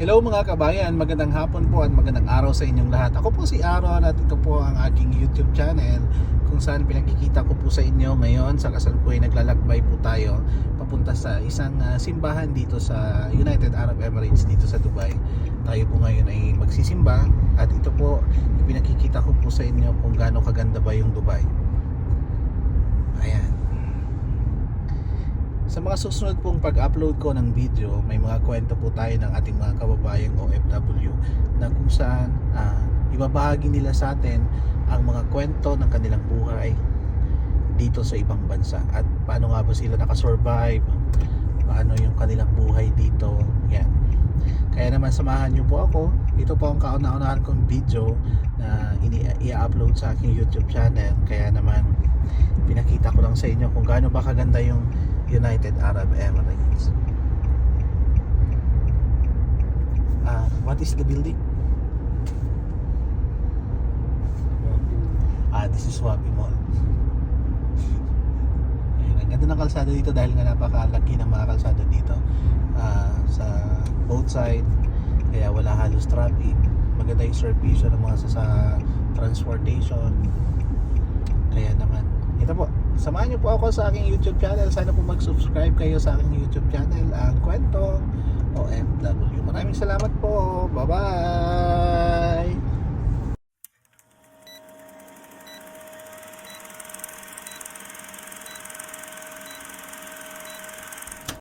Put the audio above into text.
Hello mga kabayan, magandang hapon po at magandang araw sa inyong lahat. Ako po si Aaron at ito po ang aking YouTube channel kung saan pinakikita ko po sa inyo ngayon sa kasalukuyan naglalakbay po tayo papunta sa isang simbahan dito sa United Arab Emirates dito sa Dubai. Tayo po ngayon ay magsisimba at ito po pinakikita ko po sa inyo kung gaano kaganda ba yung Dubai. Ayan. Sa mga susunod pong pag-upload ko ng video, may mga kwento po tayo ng ating mga kababayang OFW na kung saan ibabahagi nila sa atin ang mga kwento ng kanilang buhay dito sa ibang bansa at paano nga ba sila nakasurvive, paano yung kanilang buhay dito. Yan. Kaya naman samahan nyo po ako. Ito po ang kauna-unahan kong video na i-upload sa aking YouTube channel. Kaya naman pinakita ko lang sa inyo kung gaano ba kaganda yung United Arab Emirates. What is the building? This is Wabi Mall. Ayun, ang ganda ng kalsada dito dahil nga napakalaki ng mga kalsada dito sa both side, kaya wala halos traffic. Maganda yung servisyo ng mga sa transportation. Kaya naman ito po, samahan niyo po ako sa aking YouTube channel. Sana po mag-subscribe kayo sa aking YouTube channel, ang Kwentong OFW. Maraming salamat po. Bye-bye.